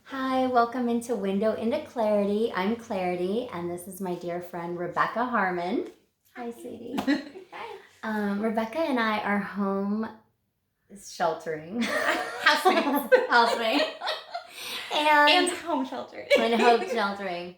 Hi, welcome into Window into Clarity. I'm Clarity, and this is my dear friend Rebecca Harmon. Hi, sweetie. Hi. Rebecca and I are home sheltering. Housemates. Housemates. And home sheltering. And home sheltering.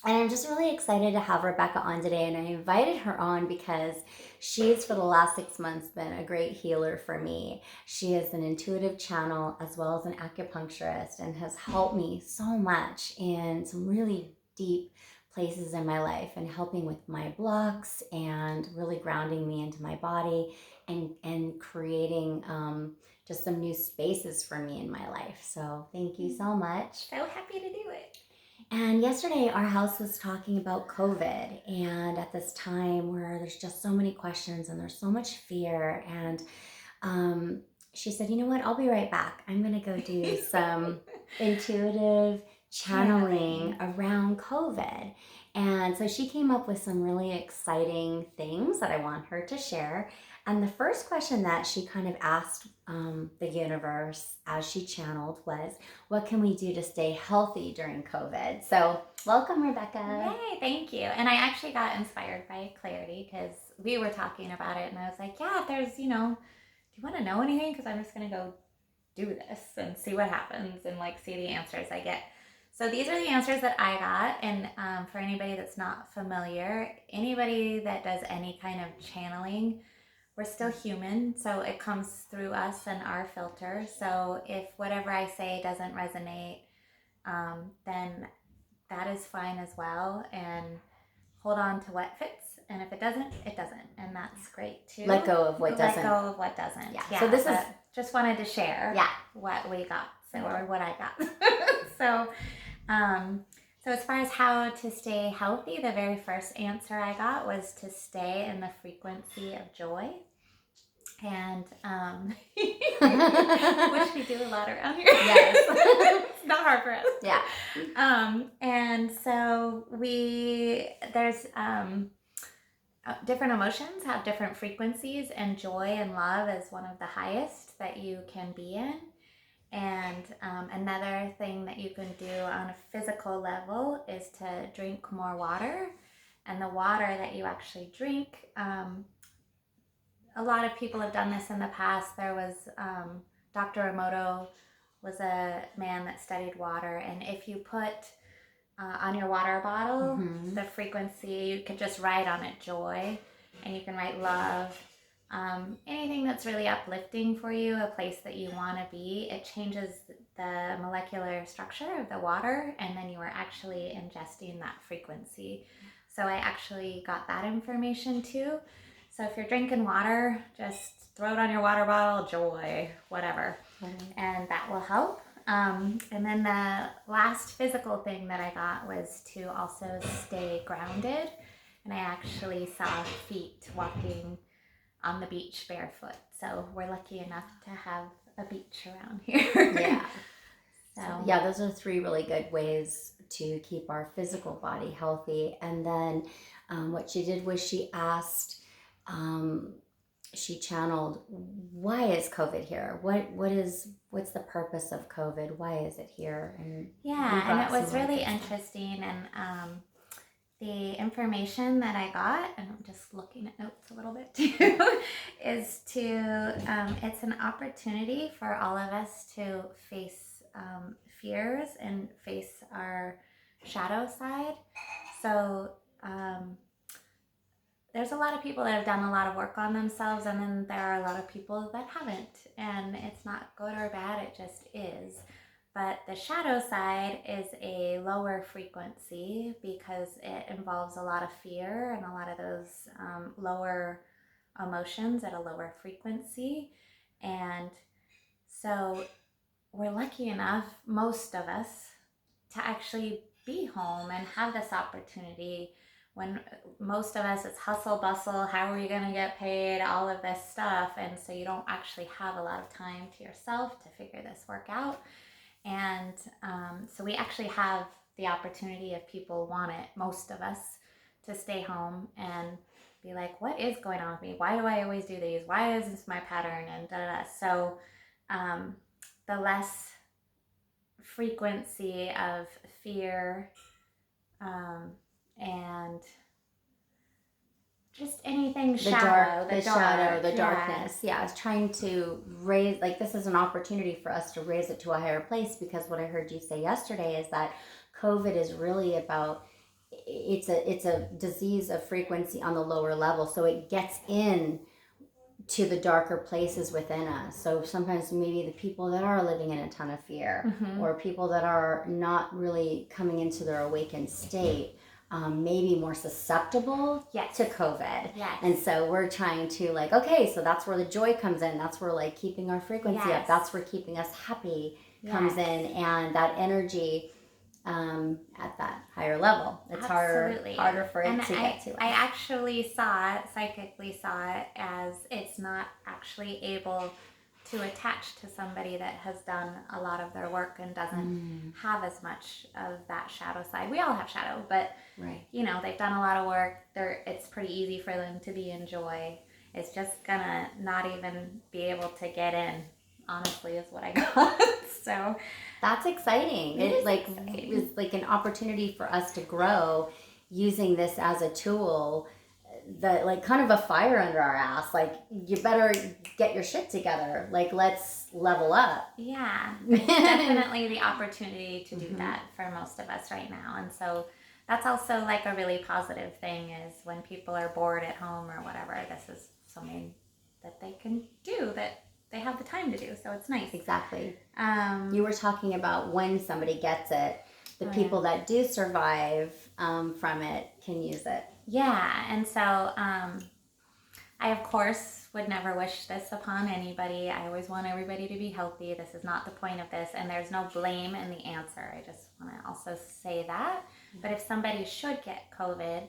And I'm just really excited to have Rebecca on today. And I invited her on because she's, for the last 6 months, been a great healer for me. She is an intuitive channel as well as an acupuncturist and has helped me so much in some really deep places in my life and helping with my blocks and really grounding me into my body and creating just some new spaces for me in my life. So thank you so much. So happy to do it. And yesterday, our house was talking about COVID, and at this time where there's just so many questions and there's so much fear, and she said, "You know what? I'll be right back. I'm going to go do some intuitive channeling around COVID." And so she came up with some really exciting things that I want her to share. And the first question that she kind of asked the universe as she channeled was, what can we do to stay healthy during COVID? So welcome, Rebecca. Yay, thank you. And I actually got inspired by Clarity because we were talking about it and I was like, yeah, there's, do you want to know anything? Because I'm just going to go do this and see what happens and see the answers I get. So these are the answers that I got. And for anybody that's not familiar, anybody that does any kind of channeling, we're still human, so it comes through us and our filter. So if whatever I say doesn't resonate, then that is fine as well. And hold on to what fits. And if it doesn't, it doesn't. And that's great too. Let go of what doesn't. Let go of what doesn't. Yeah. So this is just wanted to share what we got. Or what I got. So as far as how to stay healthy, the very first answer I got was to stay in the frequency of joy. And which we do a lot around here. Yes. It's not hard for us. Yeah. And so there's different emotions have different frequencies, and joy and love is one of the highest that you can be in. And another thing that you can do on a physical level is to drink more water. And the water that you actually drink, a lot of people have done this in the past. There was Dr. Emoto was a man that studied water, and if you put on your water bottle the frequency, you could just write on it joy, and you can write love, anything that's really uplifting for you, a place that you want to be. It changes the molecular structure of the water, and then you are actually ingesting that frequency. So I actually got that information too. So if you're drinking water, just throw it on your water bottle, joy, whatever, and that will help. And then the last physical thing that I got was to also stay grounded. And I actually saw feet walking on the beach barefoot. So we're lucky enough to have a beach around here. Yeah. So yeah, those are 3 really good ways to keep our physical body healthy. And then what she did was she asked, she channeled, why is COVID here? What's the purpose of COVID? Why is it here? And it was really interesting. And the information that I got, and I'm just looking at notes a little bit too, is it's an opportunity for all of us to face fears and face our shadow side. So there's a lot of people that have done a lot of work on themselves, and then there are a lot of people that haven't. And it's not good or bad, it just is. But the shadow side is a lower frequency because it involves a lot of fear and a lot of those lower emotions at a lower frequency. And so we're lucky enough, most of us, to actually be home and have this opportunity. When most of us, it's hustle bustle, how are you going to get paid, all of this stuff. And so you don't actually have a lot of time to yourself to figure this work out. And so we actually have the opportunity, if people want it, most of us, to stay home and be like, what is going on with me? Why do I always do these? Why is this my pattern? And da da da. So the less frequency of fear, and just anything shadow, the shadow, the yeah. darkness. Yeah, it's trying to raise, like, this is an opportunity for us to raise it to a higher place, because what I heard you say yesterday is that COVID is really about, it's a disease of frequency on the lower level, so it gets in to the darker places within us. So sometimes maybe the people that are living in a ton of fear, or people that are not really coming into their awakened state, maybe more susceptible to COVID. Yes. And so we're trying to, like, okay, so that's where the joy comes in. That's where, like, keeping our frequency up. That's where keeping us happy comes in, and that energy at that higher level. It's harder for it to get to us. I actually psychically saw it as it's not actually able to attach to somebody that has done a lot of their work and doesn't have as much of that shadow side. We all have shadow, but you know, they've done a lot of work. It's pretty easy for them to be in joy. It's just gonna not even be able to get in, honestly, is what I got. So that's exciting. It's like an opportunity for us to grow using this as a tool, that, like, kind of a fire under our ass. Like, you better get your shit together. Like, let's level up. Yeah, it's definitely the opportunity to do that for most of us right now. And so that's also like a really positive thing, is when people are bored at home or whatever, this is something that they can do, that they have the time to do. So it's nice. Exactly. You were talking about when somebody gets it, the people that do survive from it can use it. Yeah, and so I, of course, would never wish this upon anybody. I always want everybody to be healthy. This is not the point of this, and there's no blame in the answer. I just want to also say that. But if somebody should get COVID,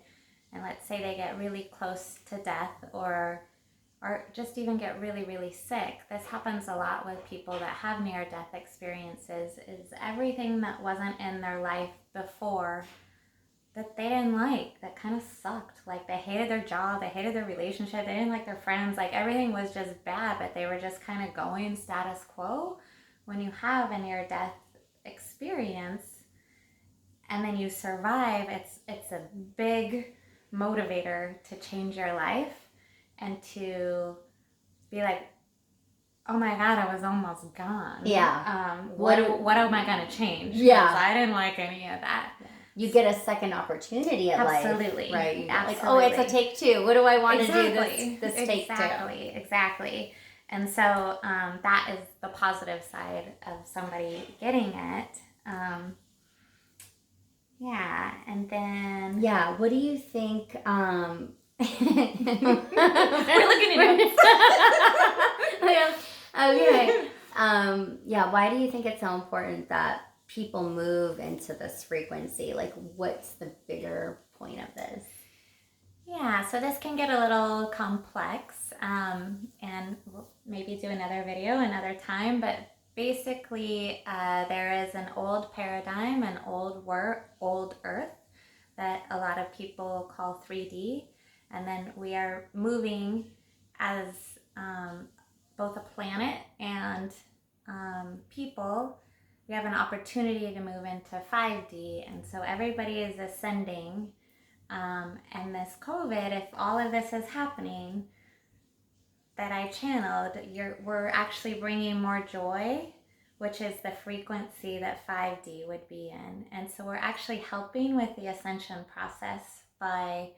and let's say they get really close to death, or just even get really, really sick, this happens a lot with people that have near-death experiences, is everything that wasn't in their life before that they didn't like, that kind of sucked. Like, they hated their job, they hated their relationship, they didn't like their friends, like everything was just bad, but they were just kind of going status quo. When you have a near-death experience and then you survive, it's a big motivator to change your life and to be like, oh my God, I was almost gone. Yeah. What am I going to change? Yeah. Because I didn't like any of that. You get a second opportunity at life. Absolutely. Right? Absolutely. Like, oh, it's a take two. What do I want to do this take two? Exactly. And so that is the positive side of somebody getting it. Yeah, and then... Yeah, what do you think... We're looking at you. Okay. Yeah, why do you think it's so important that people move into this frequency? Like, what's the bigger point of this? Yeah, so this can get a little complex, and we'll maybe do another video another time, but basically there is an old paradigm, an old earth that a lot of people call 3D, and then we are moving as both a planet and people. We have an opportunity to move into 5D, and so everybody is ascending. And this COVID, if all of this is happening that I channeled, we're actually bringing more joy, which is the frequency that 5D would be in. And so we're actually helping with the ascension process by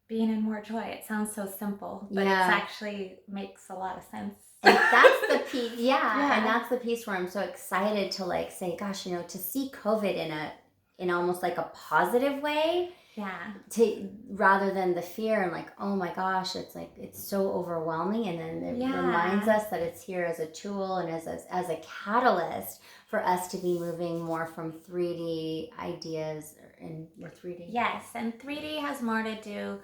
being in more joy. It sounds so simple, but it actually makes a lot of sense. And that's the piece, and that's the piece where I'm so excited to, like, say, gosh, you know, to see COVID in almost like a positive way. Yeah. Rather than the fear and, like, oh my gosh, it's like, it's so overwhelming, and then it reminds us that it's here as a tool and as a catalyst for us to be moving more from 3D ideas and more 3D. Yes, and 3D has more to do,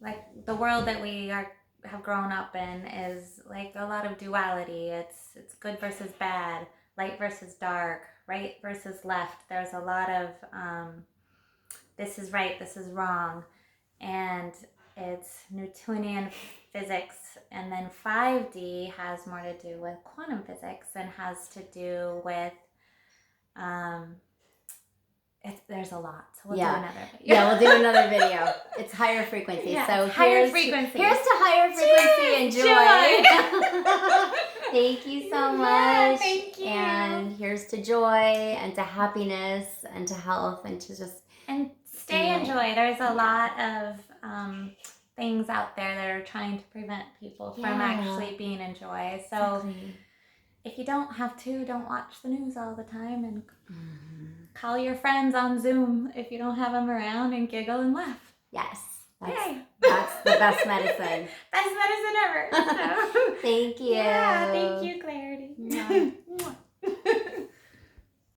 like, the world that we have grown up in is like a lot of duality. It's good versus bad, light versus dark, right versus left. There's a lot of this is right, this is wrong, and it's Newtonian physics. And then 5D has more to do with quantum physics and has to do with There's a lot, so we'll Yeah. do another video. Yeah, we'll do another video. It's higher frequency. Yeah, so it's higher here's frequency. Here's to higher frequency and joy. Thank you so much. Yeah, thank you. And here's to joy and to happiness and to health and to just and stay in joy. There's a lot of things out there that are trying to prevent people from actually being in joy. So if you don't have to, don't watch the news all the time, and call your friends on Zoom if you don't have them around, and giggle and laugh. Yes. That's the best medicine. Best medicine ever. So. Thank you. Yeah, thank you, Clarity.